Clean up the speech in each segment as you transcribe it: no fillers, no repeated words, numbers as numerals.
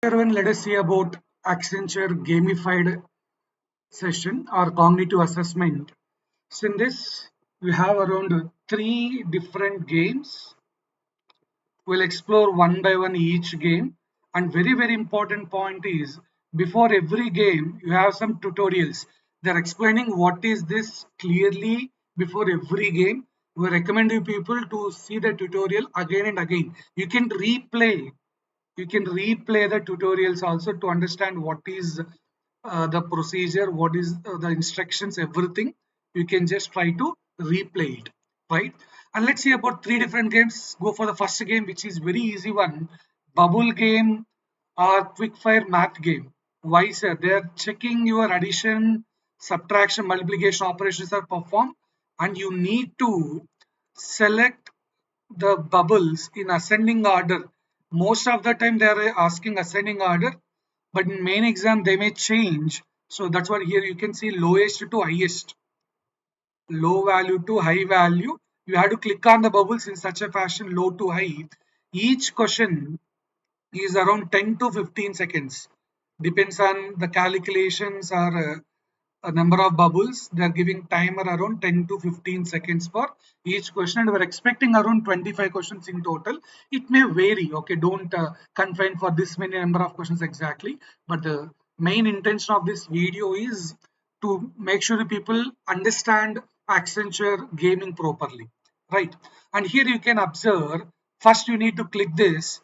Everyone, let us see about Accenture gamified session or cognitive assessment. So in this, we have around three different games. We'll explore one by one each game. And very important point is before every game, you have some tutorials. They're explaining what is this clearly before every game. We recommend you people to see the tutorial again and again. You can replay the tutorials also to understand what is the procedure, what is the instructions, everything. You can just try to replay it, right? And let's see about three different games. Go for the first game, which is very easy one: bubble game or quick fire math game. Why, sir? They're checking your addition, subtraction, multiplication operations are performed, and you need to select the bubbles in ascending order. Most of the time they are asking ascending order, but in main exam they may change. So that's what here you can see lowest to highest, low value to high value. You have to click on the bubbles in such a fashion, low to high. Each question is around 10 to 15 seconds. Depends on the calculations or a number of bubbles. They are giving timer around 10 to 15 seconds for each question, and we're expecting around 25 questions in total. It may vary. Okay, don't confine for this many number of questions exactly, but the main intention of this video is to make sure the people understand Accenture gaming properly, right? And here you can observe, first you need to click this,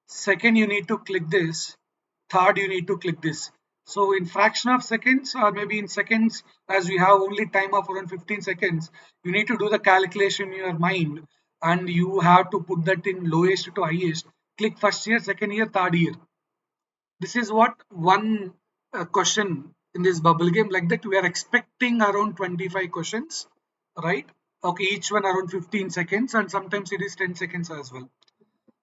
second you need to click this, third you need to click this. So in fraction of seconds or maybe in seconds, as we have only time of around 15 seconds, you need to do the calculation in your mind, and you have to put that in lowest to highest. Click first year, second year, third year. This is what one question in this bubble game. Like that we are expecting around 25 questions, right? Okay, each one around 15 seconds, and sometimes it is 10 seconds as well.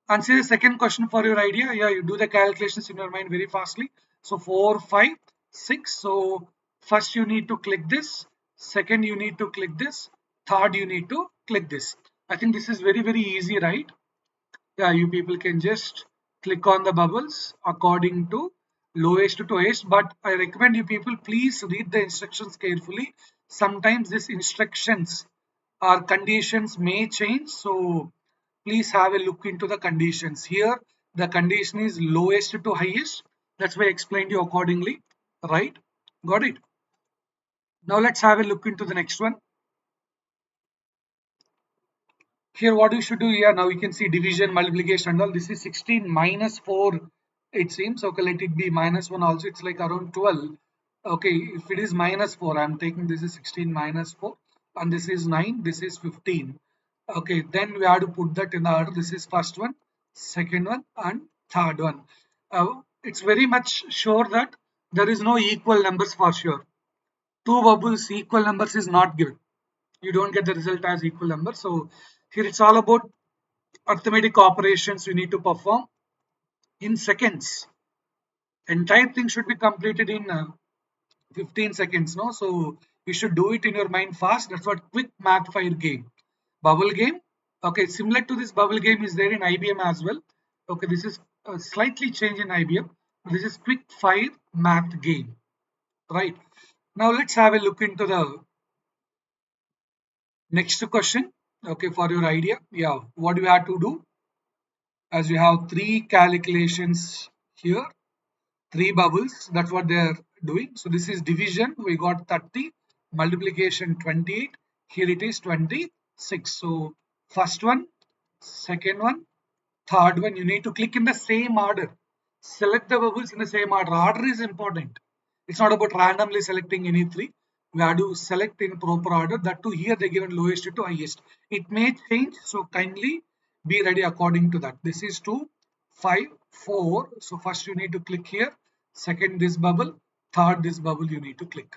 And say the second question for your idea. Yeah, you do the calculations in your mind very fastly. So 4, 5, 6. So first you need to click this, second you need to click this, third you need to click this. I think this is very easy, right? Yeah, you people can just click on the bubbles according to lowest to highest, but I recommend you people please read the instructions carefully. Sometimes these instructions or conditions may change, so please have a look into the conditions. Here the condition is lowest to highest, that's why I explained you accordingly, right? Got it? Now let's have a look into the next one. Here what you should do here, now you can see division, multiplication and all. This is 16 minus 4, it seems. Okay, let it be minus 1 also, it's like around 12. Okay, if it is minus 4, I'm taking this is 16 minus 4, and this is 9, this is 15. Okay, then we have to put that in the order. This is first one, second one and third one. It's very much sure that there is no equal numbers for sure. Two bubbles equal numbers is not given, you don't get the result as equal number. So here it's all about arithmetic operations you need to perform in seconds. Entire thing should be completed in 15 seconds, no? So you should do it in your mind fast. That's what quick math fire game. Bubble game. Okay, similar to this bubble game is there in IBM as well. Okay, this is slightly changed in IBM. This is quick fire math game, right? Now let's have a look into the next question. Okay, for your idea, yeah, what do you have to do? As we have three calculations here, three bubbles, that's what they're doing. So this is division, we got 30, multiplication 28, here it is 26. So first one, second one, third one, you need to click in the same order. Select the bubbles in the same order. Order is important. It's not about randomly selecting any three. We have to select in proper order. That too, here they given lowest to highest. It may change, so kindly be ready according to that. This is 2, 5, 4. So first you need to click here. Second this bubble. Third this bubble you need to click.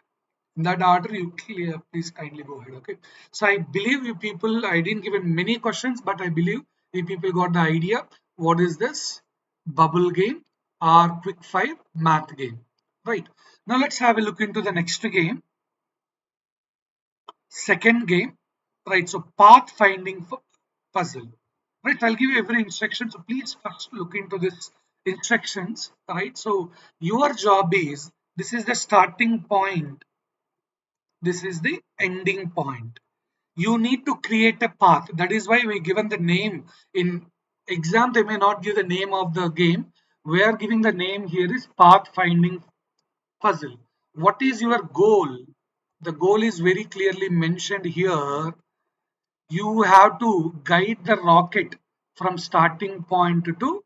In that order you clear. Please kindly go ahead. Okay. So I believe you people, I didn't give many questions, but I believe you people got the idea. What is this? Bubble game or quick fire math game. Right. Now let's have a look into the next game. Second game, right? So path finding puzzle, right? I'll give you every instruction, so please first look into this instructions, right? So your job is, this is the starting point, this is the ending point. You need to create a path. That is why we given the name. In exam they may not give the name of the game. We are giving the name here is path finding puzzle. What is your goal? The goal is very clearly mentioned here. You have to guide the rocket from starting point to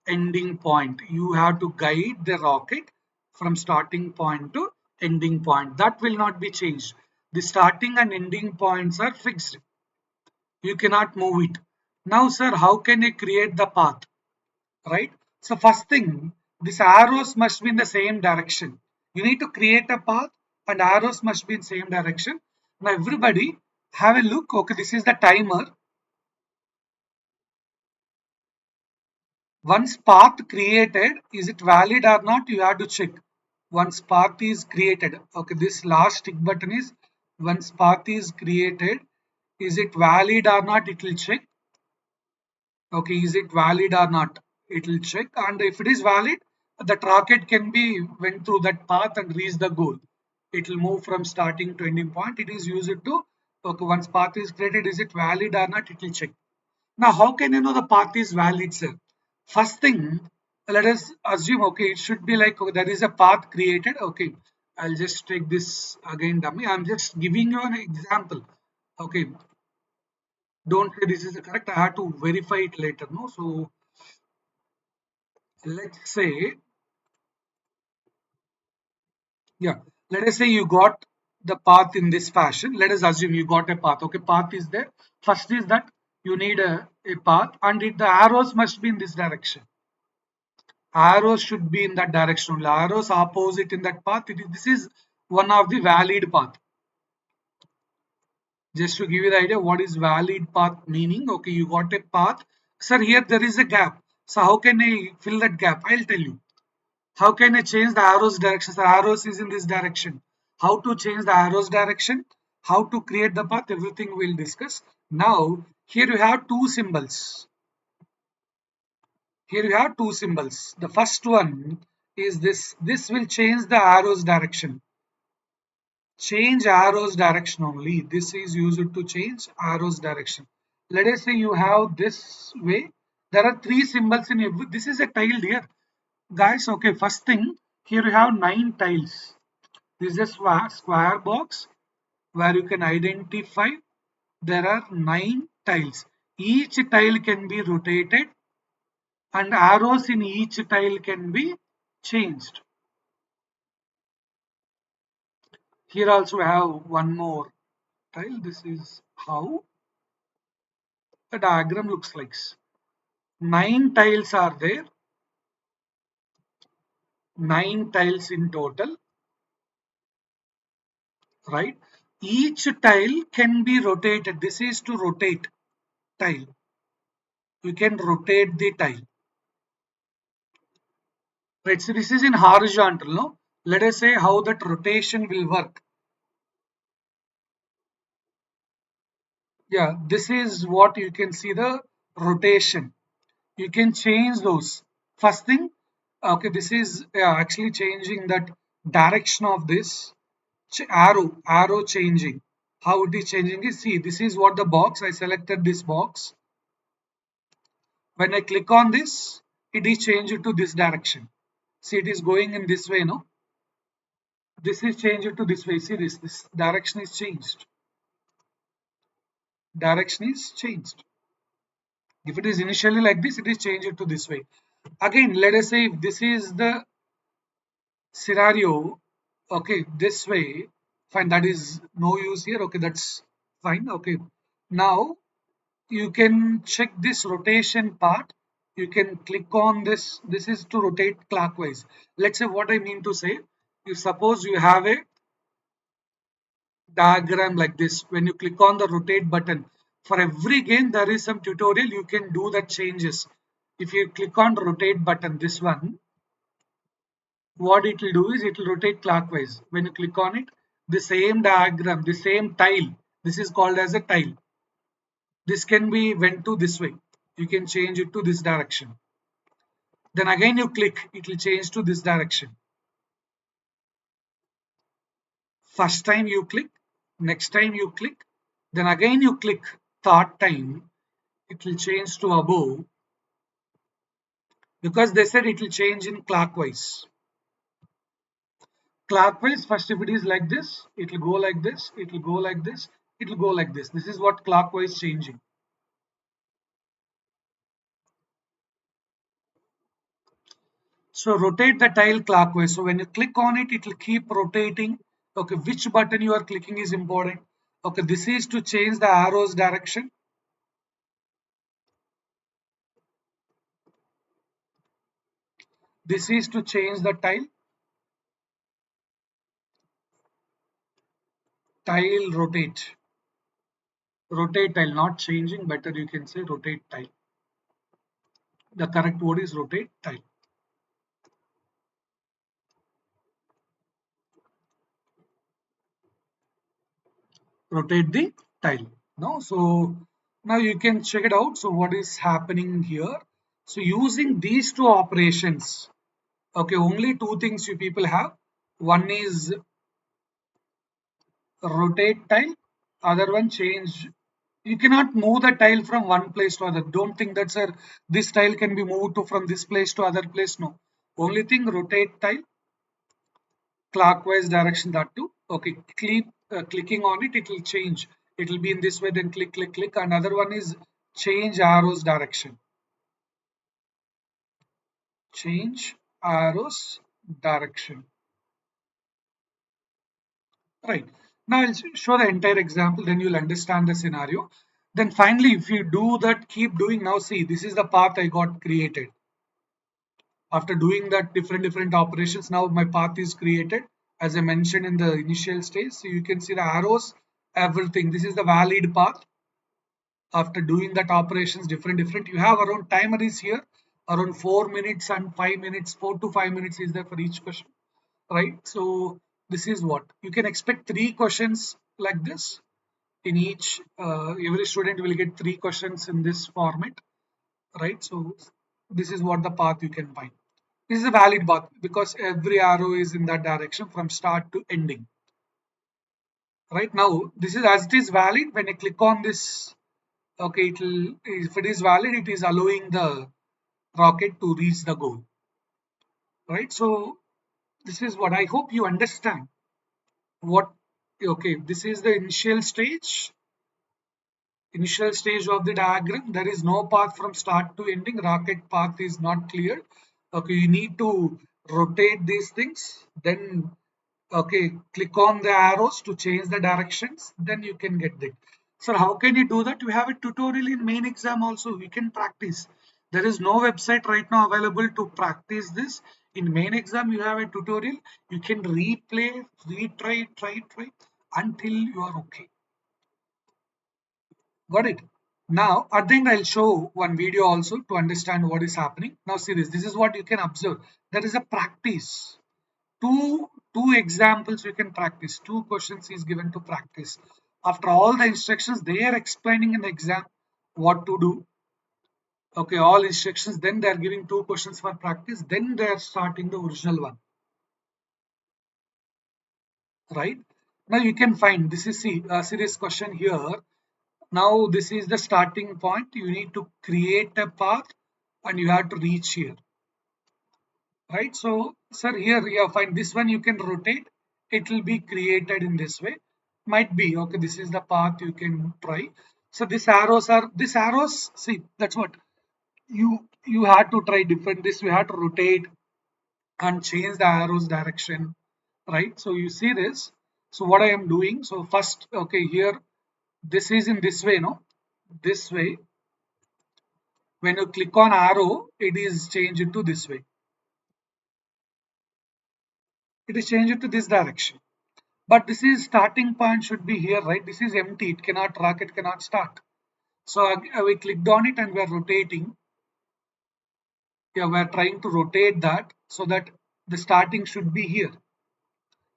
ending point. You have to guide the rocket from starting point to ending point. That will not be changed. The starting and ending points are fixed. You cannot move it. Now, sir, how can you create the path? Right? So, first thing, these arrows must be in the same direction. You need to create a path and arrows must be in same direction. Now, everybody have a look. Okay, this is the timer. Once path created, is it valid or not? You have to check. Once path is created, okay, this last tick button is, once path is created, is it valid or not? It will check. Okay, is it valid or not? It will check, and if it is valid, that rocket can be went through that path and reach the goal. It will move from starting to ending point. It is used to, okay, once path is created, is it valid or not? It will check. Now, how can you know the path is valid, sir? First thing, let us assume, okay, it should be like, okay, there is a path created. Okay, I'll just take this again, dummy. I'm just giving you an example. Okay, don't say this is correct. I have to verify it later. No, so let's say, yeah, let us say you got the path in this fashion. Let us assume you got a path. Okay, path is there. First is that you need a path, and the arrows must be in this direction. Arrows should be in that direction only. Arrows opposite in that path. This is one of the valid path. Just to give you the idea what is valid path meaning. Okay, you got a path. Sir, here there is a gap. So how can I fill that gap? I'll tell you. How can I change the arrows direction? The arrows is in this direction. How to change the arrows direction? How to create the path? Everything we'll discuss. Now, here you have two symbols. Here you have two symbols. The first one is this. This will change the arrows direction. Change arrows direction only. This is used to change arrows direction. Let us say you have this way. There are three symbols in every. This is a tile here. Guys, okay, first thing, here you have 9 tiles. This is a square box where you can identify there are 9 tiles. Each tile can be rotated and arrows in each tile can be changed. Here also have one more tile. This is how the diagram looks like. 9 tiles are there, 9 tiles in total, right? Each tile can be rotated. This is to rotate tile. You can rotate the tile, right? So this is in horizontal, no? Let us say how that rotation will work. Yeah, this is what you can see the rotation. You can change those. First thing, okay, this is actually changing that direction of this arrow changing. How it is changing is, see, this is what the box, I selected this box. When I click on this, it is changed to this direction. See, it is going in this way, no? This is changed to this way. See, this direction is changed. Direction is changed. If it is initially like this, it is changed to this way. Again, let us say if this is the scenario, okay, this way, fine, that is no use here. Okay, that's fine. Okay, now you can check this rotation part. You can click on this. This is to rotate clockwise. Let's say what I mean to say, if suppose you have a diagram like this, when you click on the rotate button, for every game there is some tutorial, you can do the changes. If you click on rotate button, this one, what it will do is it will rotate clockwise. When you click on it, the same diagram, the same tile, this is called as a tile. This can be went to this way. You can change it to this direction. Then again you click, it will change to this direction. First time you click, next time you click, then again you click, third time it will change to above, because they said it will change in clockwise. Clockwise, first if it is like this, it will go like this, it will go like this, it will go like this. This is what clockwise changing. So rotate the tile clockwise. So when you click on it, it will keep rotating. Okay, which button you are clicking is important. Okay, this is to change the arrow's direction. This is to change the tile. Tile rotate. Rotate tile, not changing. Better you can say rotate tile. The correct word is rotate tile. Rotate the tile. No, so now you can check it out. So what is happening here? So using these two operations, okay, only two things you people have. One is rotate tile, other one change. You cannot move the tile from one place to other. Don't think that sir, this tile can be moved to from this place to other place. No, only thing rotate tile clockwise direction, that too. Okay, keep clicking on it, it will change. It will be in this way, then click click click. Another one is change arrows direction. Change arrows direction. Right. Now I'll show the entire example, then you'll understand the scenario. Then finally, if you do that, keep doing. Now see, this is the path I got created. After doing that different operations, now my path is created as I mentioned in the initial stage. So you can see the arrows, everything. This is the valid path. After doing that operations different, you have around timer is here, around 4 minutes and 5 minutes, 4 to 5 minutes is there for each question, right? So this is what you can expect, three questions like this in each. Every student will get three questions in this format, right? So this is what the path you can find. This is a valid path because every arrow is in that direction from start to ending. Right now, this is as it is valid. When I click on this, okay, it will, if it is valid, it is allowing the rocket to reach the goal. Right. So this is what I hope you understand. What, okay, this is the initial stage of the diagram. There is no path from start to ending. Rocket path is not clear. Okay, you need to rotate these things. Then, okay, click on the arrows to change the directions. Then you can get it. So how can you do that? We have a tutorial in main exam also. We can practice. There is no website right now available to practice this. In main exam, you have a tutorial. You can replay, retry, try until you are okay. Got it? Now, at the end, I'll show one video also to understand what is happening. Now, see this. This is what you can observe. There is a practice. Two examples you can practice. Two questions is given to practice. After all the instructions, they are explaining in the exam what to do. Okay, all instructions. Then they are giving two questions for practice. Then they are starting the original one. Right? Now you can find this is a serious question here. Now this is the starting point. You need to create a path and you have to reach here, right? So sir, here you find this one, you can rotate, it will be created in this way. Might be okay, this is the path you can try. So these arrows, see, that's what you had to try different. This we have to rotate and change the arrows direction, right? So you see this. So what I am doing, so first, okay, here this is in this way, no, this way. When you click on arrow, it is changed to this way. It is changed to this direction. But this is starting point should be here, right? This is empty. It cannot rocket cannot start. So we clicked on it and we are rotating. Yeah, we are trying to rotate that so that the starting should be here.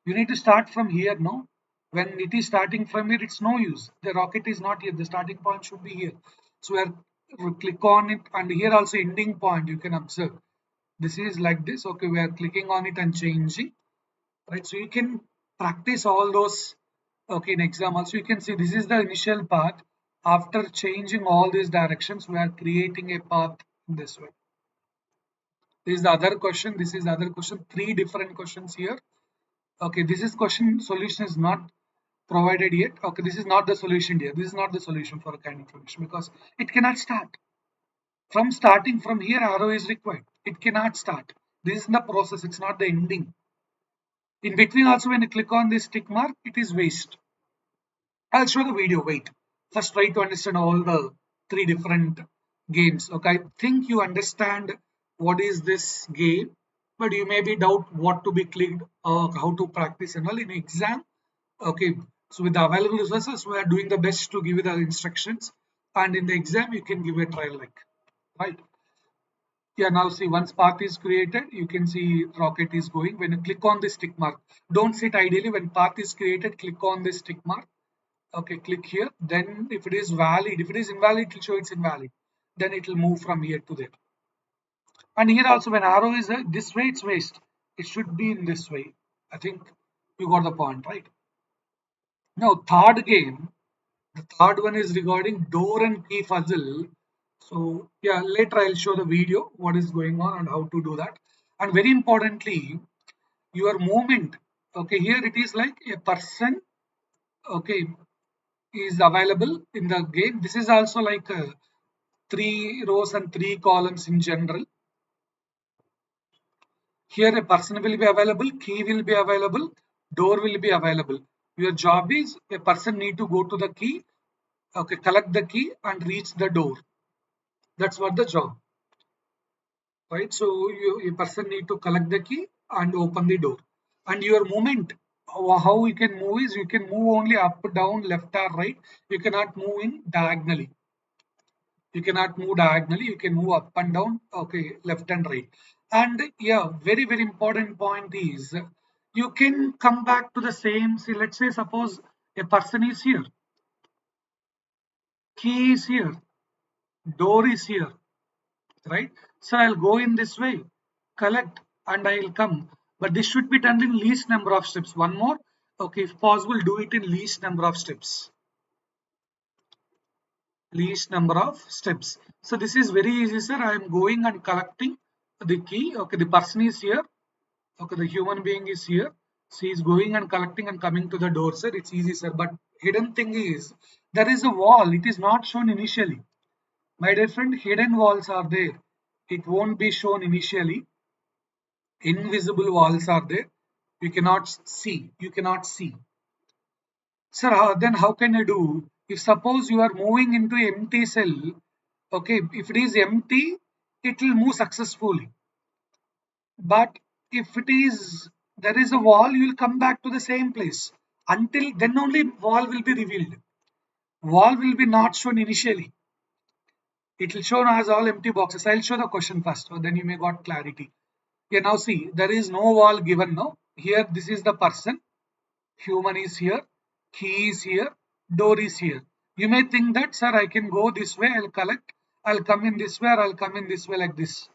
You need to start from here, no? When it is starting from here, it's no use. The rocket is not here. The starting point should be here. So we click on it, and here also ending point you can observe. This is like this. Okay, we are clicking on it and changing, right? So you can practice all those. Okay, in exam also you can see this is the initial path. After changing all these directions, we are creating a path in this way. This is the other question. This is the other question. Three different questions here. Okay, this is question solution is not provided yet. Okay, this is not the solution here. This is not the solution for a kind information because it cannot start. From starting from here, arrow is required. It cannot start. This is the process. It's not the ending. In between also, when you click on this tick mark, it is waste. I'll show the video. Wait. First, try to understand all the three different games. Okay, I think you understand what is this game, but you maybe doubt what to be clicked or how to practice and all in exam. Okay, so with the available resources, we are doing the best to give you the instructions, and in the exam, you can give a trial like right. Yeah, now see once path is created, you can see rocket is going. When you click on this tick mark, don't sit ideally. When path is created, click on this tick mark. Okay, click here. Then if it is valid, if it is invalid, it will show it's invalid. Then it will move from here to there. And here also when arrow is this way, it's waste. It should be in this way. I think you got the point, right? Now third game, the third one is regarding door and key puzzle. So yeah, later I'll show the video what is going on and how to do that. And very importantly, your movement. Okay, here it is like a person. Okay, is available in the game. This is also like three rows and three columns in general. Here a person will be available, key will be available, door will be available. Your job is a person need to go to the key, okay, collect the key and reach the door. That's what the job, right? So a person need to collect the key and open the door. And your movement, how you can move is you can move only up, down, left or right. You cannot move in diagonally. You cannot move diagonally. You can move up and down. Okay, left and right. And yeah, very important point is you can come back to the same. See, let's say suppose a person is here, key is here, door is here, right? So I'll go in this way, collect, and I'll come. But this should be done in least number of steps. One more, okay, if possible, do it in least number of steps. Least number of steps. So this is very easy, sir. I am going and collecting the key. Okay, the person is here. Okay, the human being is here. She is going and collecting and coming to the door, sir. It's easy, sir. But hidden thing is there is a wall. It is not shown initially. My dear friend, hidden walls are there. It won't be shown initially. Invisible walls are there. You cannot see. You cannot see. Sir, then how can I do? If suppose you are moving into empty cell, okay, if it is empty, it will move successfully. But if it is there is a wall, you will come back to the same place. Until then only wall will be revealed. Wall will be not shown initially. It will show as all empty boxes. I'll show the question first, so then you may got clarity. Yeah, now see, there is no wall given now. Here, this is the person. Human is here. Key is here. Door is here. You may think that, sir, I can go this way. I'll collect. I'll come in this way, or I'll come in this way like this.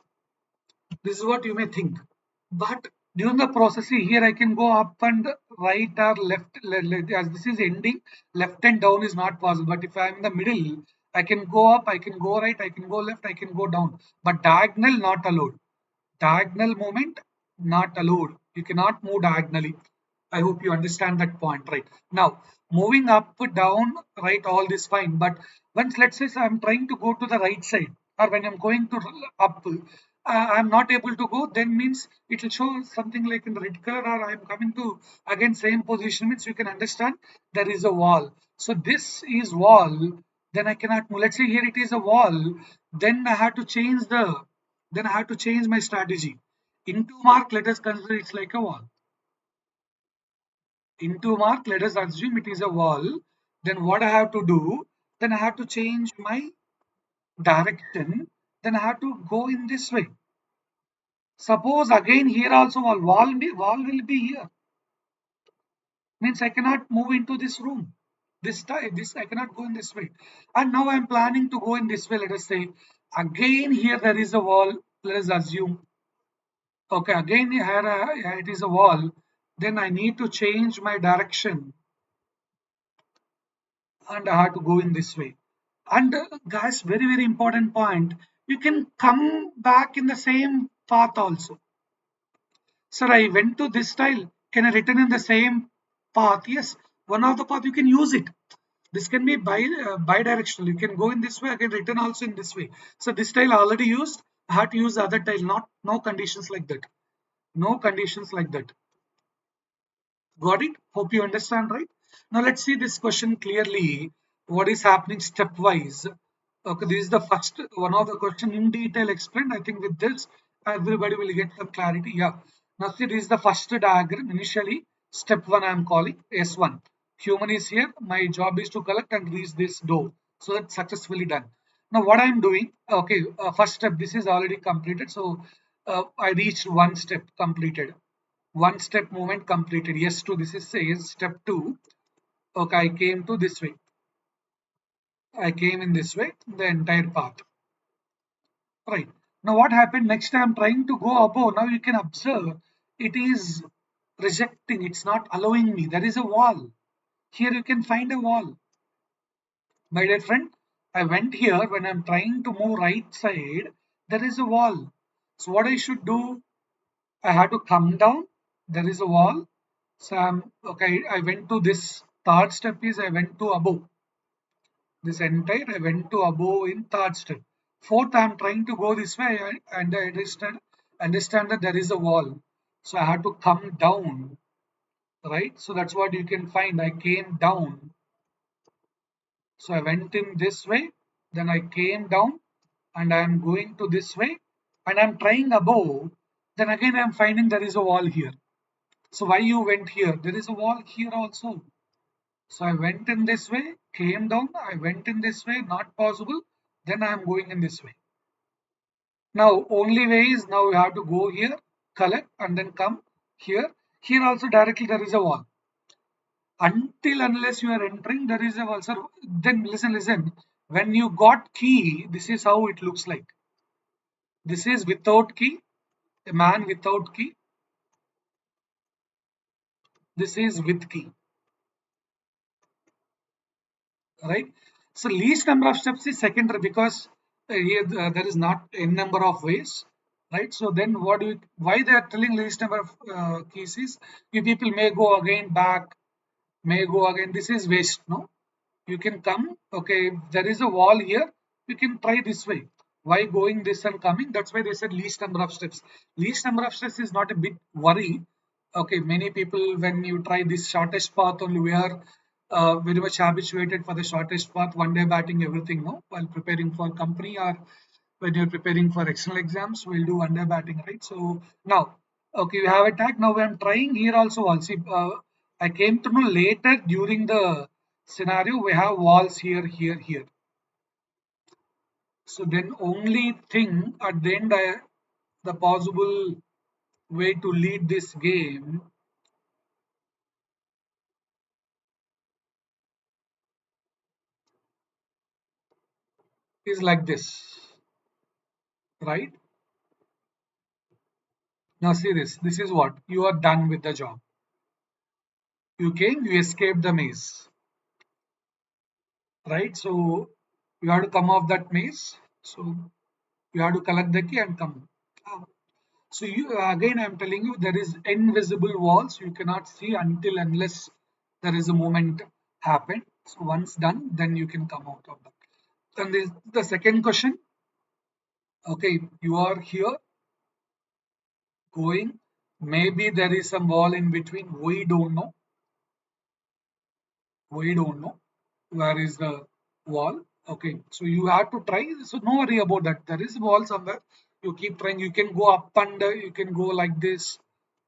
This is what you may think. But during the process, see, here I can go up and right or left. As this is ending, left and down is not possible. But if I am in the middle, I can go up, I can go right, I can go left, I can go down. But diagonal not allowed. Diagonal movement not allowed. You cannot move diagonally. I hope you understand that point, right? Now, moving up, down, right, all this fine. But once, let's say, I'm trying to go to the right side, or when I'm going to up, I'm not able to go, then means it will show something like in red color, or I'm coming to again same position, means you can understand there is a wall. So this is wall, then I cannot move. Let's say here it is a wall, then I have to change my strategy. Into mark, let us consider it's like a wall. Into mark, let us assume it is a wall. Then what I have to do? Then I have to change my direction. Then I have to go in this way. Suppose again here also wall will be here. Means I cannot move into this room. This time, this I cannot go in this way. And now I am planning to go in this way. Let us say again here there is a wall. Let us assume. Okay, again here it is a wall. Then I need to change my direction and I have to go in this way. And guys, very very important point. You can come back in the same path also. Sir, I went to this style. Can I return in the same path? Yes, one of the path you can use it. This can be bi-directional. You can go in this way. I can return also in this way. So this style already used. I had to use the other tile. Not no conditions like that. No conditions like that. Got it? Hope you understand, right? Now let's see this question clearly. What is happening stepwise? Okay, this is the first one of the question in detail explained. I think with this, everybody will get some clarity. Yeah. Now see, this is the first diagram. Initially, step one I am calling S1. Human is here. My job is to collect and reach this door. So that's successfully done. Now what I am doing? Okay, first step. This is already completed. So I reached one step completed, one step movement completed. Yes, to this is says step two. Okay, I came to this way. I came in this way, the entire path. Right. Now what happened next? I'm trying to go above. Now you can observe it is rejecting, it's not allowing me. There is a wall. Here you can find a wall. My dear friend, I went here when I'm trying to move right side, there is a wall. So what I should do? I had to come down. There is a wall. So I'm okay. I went to this third step is I went to above. This entire I went to above in third step. Fourth, I'm trying to go this way and I understand that there is a wall. So I had to come down, right? So that's what you can find. I came down. So I went in this way, then I came down and I am going to this way and I'm trying above. Then again I'm finding there is a wall here. So why you went here? There is a wall here also. So I went in this way, came down, I went in this way, not possible. Then I am going in this way. Now only way is now you have to go here, collect and then come here. Here also directly there is a wall. Until unless you are entering, there is a wall. Sir, then listen. When you got key, this is how it looks like. This is without key, a man without key. This is with key. Right? So least number of steps is secondary because here there is not n number of ways, right? So then what do you, why they are telling least number of keys is you people may go again back, may go again. This is waste, no? You can come, okay, if there is a wall here, you can try this way. Why going this and coming? That's why they said least number of steps. Least number of steps is not a big worry. Okay, many people when you try this shortest path only, we are very much habituated for the shortest path, one day batting everything, no? While preparing for company or when you're preparing for external exams, we'll do one day batting, right? So now, okay, you have a tag. Now I'm trying here also. See, I came to know later during the scenario we have walls here. So then only thing at the end the possible way to lead this game is like this, right? Now see this is what you are done with the job. You came, you escaped the maze, right? So you have to come off that maze, so you have to collect the key and come out. So you again I'm telling you there is invisible walls you cannot see until unless there is a movement happen. So once done, then you can come out of that. Then the second question. Okay, you are here going. Maybe there is some wall in between. We don't know. We don't know where is the wall. Okay, so you have to try. So no worry about that. There is a wall somewhere. You keep trying. You can go up and you can go like this,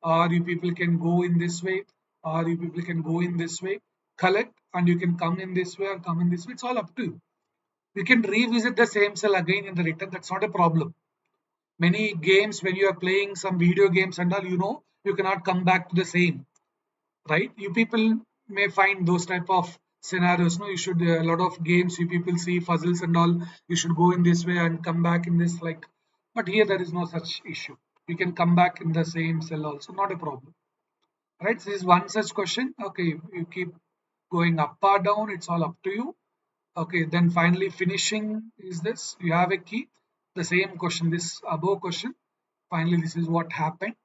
or you people can go in this way, or you people can go in this way. Collect and you can come in this way or come in this way. It's all up to you. You can revisit the same cell again in the return. That's not a problem. Many games when you are playing some video games and all, you know, you cannot come back to the same, right? You people may find those type of scenarios, no? You should a lot of games you people see puzzles and all, you should go in this way and come back in this, like, but here there is no such issue. You can come back in the same cell also, not a problem. Right? This is one such question. Okay, you keep going up or down, it's all up to you. Okay, then finally finishing is this. You have a key. The same question, this above question. Finally, this is what happened.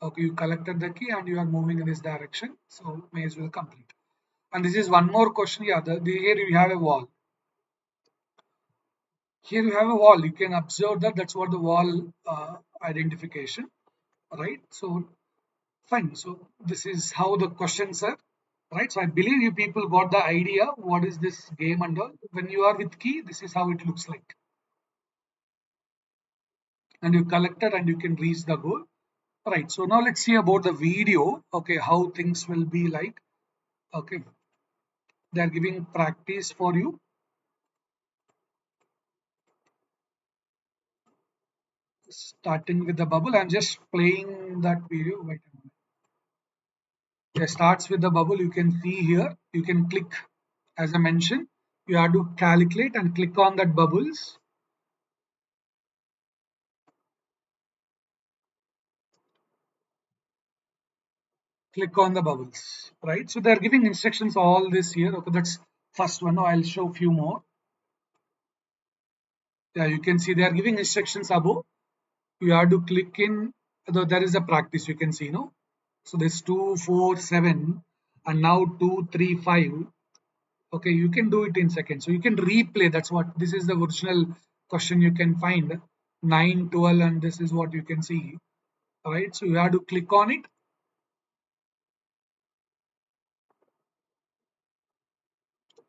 Okay, you collected the key and you are moving in this direction. So may as well complete. And this is one more question. Yeah, here you have a wall. Here you have a wall. You can observe that that's what the wall identification, right? So fine. So this is how the questions are, right? So I believe you people got the idea. What is this game and all? When you are with key, this is how it looks like. And you collected and you can reach the goal. Right. So now let's see about the video. Okay, how things will be like. Okay, they are giving practice for you. Starting with the bubble. I'm just playing that video. Wait a minute. It starts with the bubble. You can see here. You can click, as I mentioned. You have to calculate and click on that bubbles. Click on the bubbles, right? So they're giving instructions all this here. Okay, that's first one. Now I'll show few more. Yeah, you can see they are giving instructions above. You have to click in. Though there is a practice, you can see, no. So there's 2, 4, 7, and now 2, 3, 5. Okay, you can do it in seconds. So you can replay. That's what this is the original question you can find. 9, 12, and this is what you can see. All right, so you have to click on it.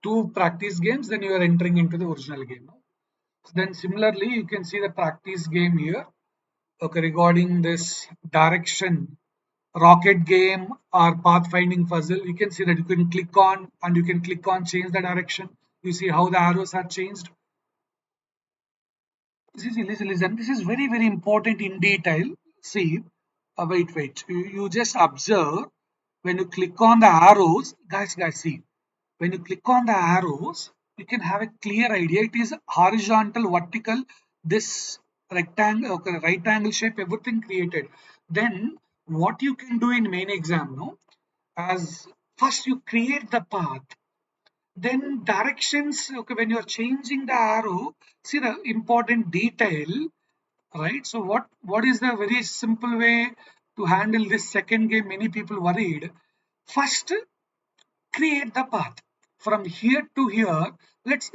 Two practice games, then you are entering into the original game. Then similarly, you can see the practice game here. Okay, regarding this direction, rocket game or pathfinding puzzle, you can see that you can click on and you can click on change the direction. You see how the arrows are changed. Listen. This is very, very important in detail. See, wait. You just observe when you click on the arrows, guys, see. When you click on the arrows, you can have a clear idea. It is horizontal, vertical, this rectangle, okay, right angle shape, everything created. Then what you can do in main exam, no? As first you create the path, then directions. Okay, when you are changing the arrow, see the important detail, right? So what is the very simple way to handle this second game? Many people worried. First, create the path from here to here. Let's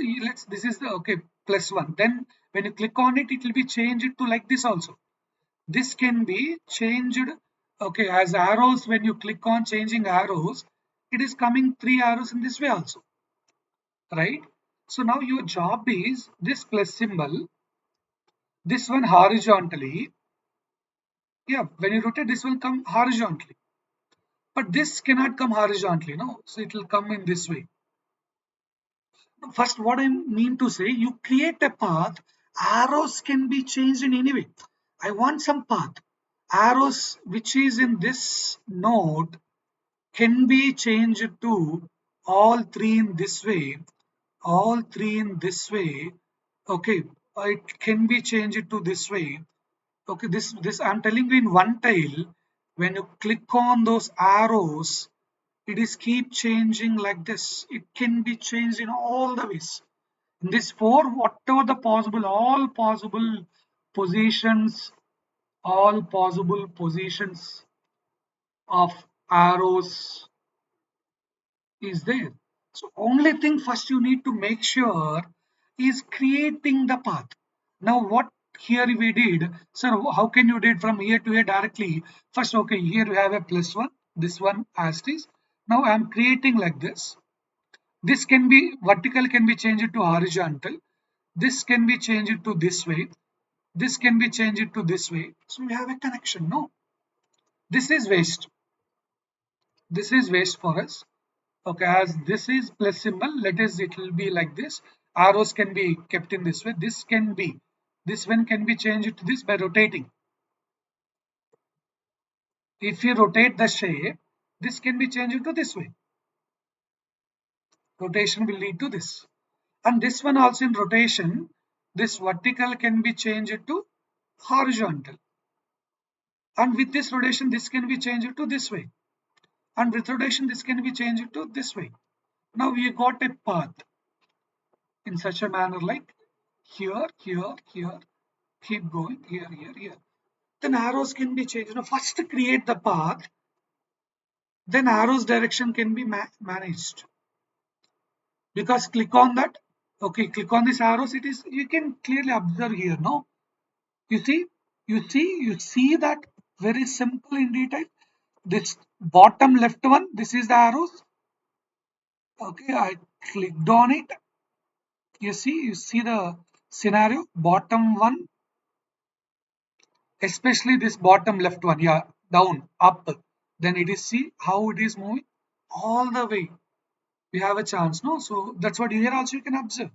this is the okay +1. Then when you click on it, it will be changed to like this also. This can be changed, okay, as arrows. When you click on changing arrows, it is coming 3 arrows in this way also, right? So now your job is this plus symbol, this one horizontally. Yeah, when you rotate, this will come horizontally, but this cannot come horizontally, no. So it will come in this way. First, what I mean to say, you create a path, arrows can be changed in any way. I want some path. Arrows which is in this node can be changed to all three in this way, all three in this way. Okay, it can be changed to this way. Okay, this I'm telling you in one tile. When you click on those arrows, it is keep changing like this. It can be changed in all the ways. In this four, whatever the possible, positions, all possible positions of arrows is there. So only thing first you need to make sure is creating the path. Now what here we did, sir, how can you did from here to here directly? First, okay, here you have a +1, this one as it is. Now I am creating like this. This can be vertical, can be changed to horizontal. This can be changed to this way. This can be changed to this way. So we have a connection. No, this is waste. This is waste for us. Okay, as this is plus symbol, let us it will be like this. Arrows can be kept in this way. This can be, this one can be changed to this by rotating. If you rotate the shape, this can be changed to this way. Rotation will lead to this. And this one also in rotation, this vertical can be changed to horizontal. And with this rotation, this can be changed to this way. And with rotation, this can be changed to this way. Now we got a path in such a manner like here, here, here, keep going, here, here, here. Then arrows can be changed. Now first create the path, then arrows direction can be managed. Because click on that, okay, click on this arrows, it is, you can clearly observe here, no? You see, you see that very simple in detail. This bottom left one, this is the arrows. Okay, I clicked on it. You see the scenario, bottom one, especially this bottom left one, yeah, down, up. Then it is, see how it is moving all the way. We have a chance, no? So that's what here also you can observe.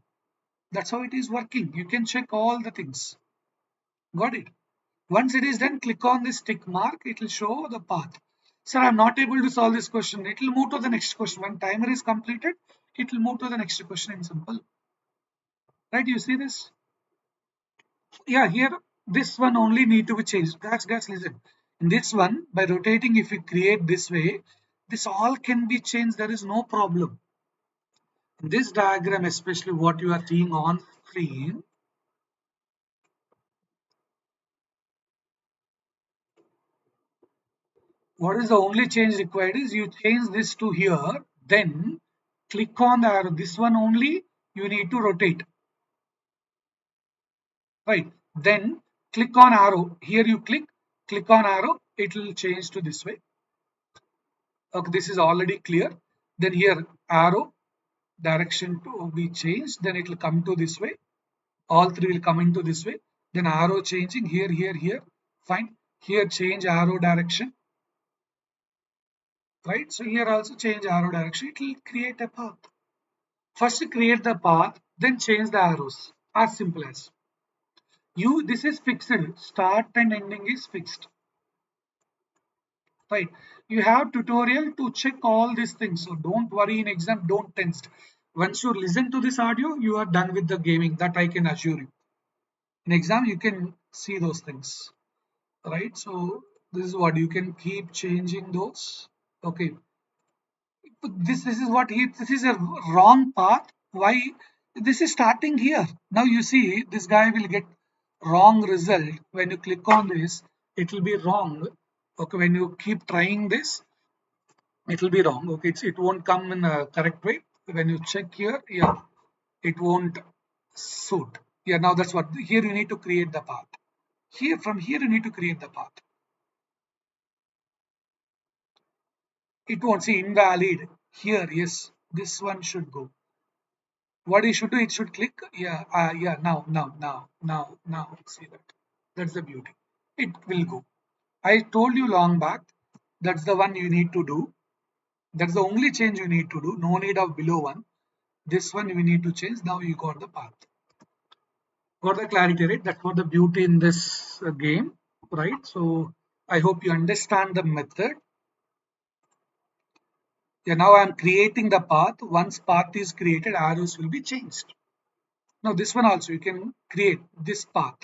That's how it is working. You can check all the things. Got it? Once it is done, click on this tick mark. It will show the path. Sir, I'm not able to solve this question. It will move to the next question. When timer is completed, it will move to the next question in simple. Right? You see this? Yeah, here this one only need to be changed. Guys, listen. In this one, by rotating, if you create this way, this all can be changed. There is no problem. In this diagram, especially what you are seeing on screen, what is the only change required is you change this to here, then click on the arrow. This one only you need to rotate, right? Then click on arrow. Here you click on arrow, it will change to this way. Okay, this is already clear. Then here arrow direction to be changed, then it will come to this way. All three will come into this way. Then arrow changing here, here, here. Fine. Here change arrow direction, right? So here also change arrow direction. It will create a path. First create the path, then change the arrows. As simple as. You, this is fixed. Start and ending is fixed. Right. You have tutorial to check all these things. So don't worry in exam, don't tense. Once you listen to this audio, you are done with the gaming. That I can assure you. In exam, you can see those things. Right. So this is what you can keep changing those. Okay. This is what he, this is a wrong path. Why this is starting here? Now you see this guy will get wrong result. When you click on this, it will be wrong. Okay, when you keep trying this, it will be wrong. Okay, it won't come in a correct way. When you check here, yeah, it won't suit. Yeah, now that's what, here you need to create the path. Here, from here you need to create the path. It won't, see invalid here. Yes, this one should go. What you should do, it should click, yeah, yeah, now, see that, that's the beauty, it will go. I told you long back, that's the one you need to do, that's the only change you need to do, no need of below one. This one we need to change. Now you got the path, got the clarity, right? That's what the beauty in this game, right? So I hope you understand the method. Yeah, now I'm creating the path. Once path is created, arrows will be changed. Now this one also you can create this path.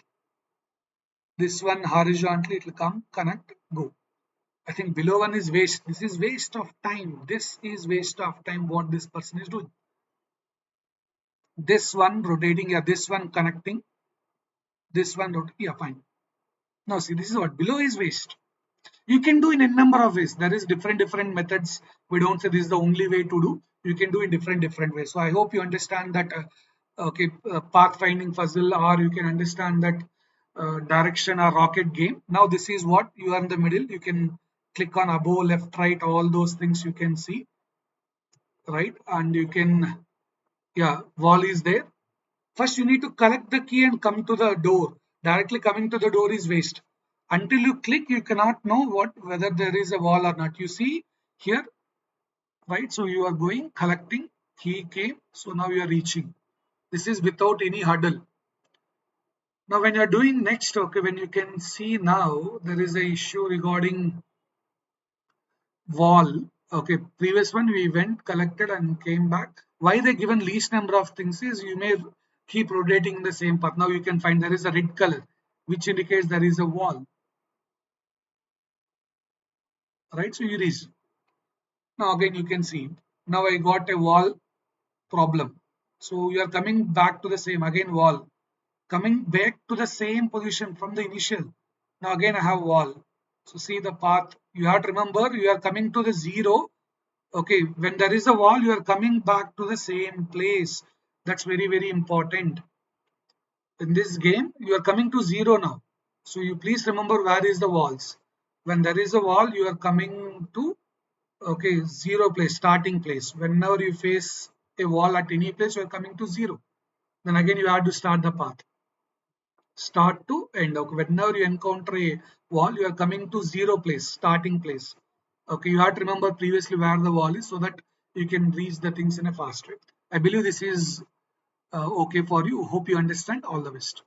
This one horizontally, it will come, connect, go. I think below one is waste. This is waste of time. This is waste of time what this person is doing. This one rotating, yeah, this one connecting, this one, yeah, fine. Now see, this is what below is waste. You can do in a number of ways. There is different methods. We don't say this is the only way to do. You can do in different ways. So I hope you understand that. Okay, pathfinding puzzle, or you can understand that direction or rocket game. Now this is what you are in the middle. You can click on above, left, right, all those things you can see, right? And you can, yeah, wall is there. First, you need to collect the key and come to the door. Directly coming to the door is waste. Until you click, you cannot know what, whether there is a wall or not. You see here, right? So you are going, collecting, key came. So now you are reaching. This is without any hurdle. Now, when you are doing next, okay, when you can see now, there is a issue regarding wall. Okay, previous one we went, collected and came back. Why they given least number of things is you may keep rotating in the same path. Now you can find there is a red color, which indicates there is a wall. right? So you reach. Now again you can see, now I got a wall problem. So you are coming back to the same again wall, coming back to the same position from the initial. Now again I have wall. So see the path. You have to remember you are coming to the zero. Okay, when there is a wall, you are coming back to the same place. That's very, very important. In this game, you are coming to zero now. So you please remember where is the walls. When there is a wall, you are coming to okay zero place, starting place. Whenever you face a wall at any place, you are coming to zero. Then again you have to start the path. Start to end. Okay, whenever you encounter a wall, you are coming to zero place, starting place. Okay, you have to remember previously where the wall is so that you can reach the things in a fast way. I believe this is okay for you. Hope you understand. All the best.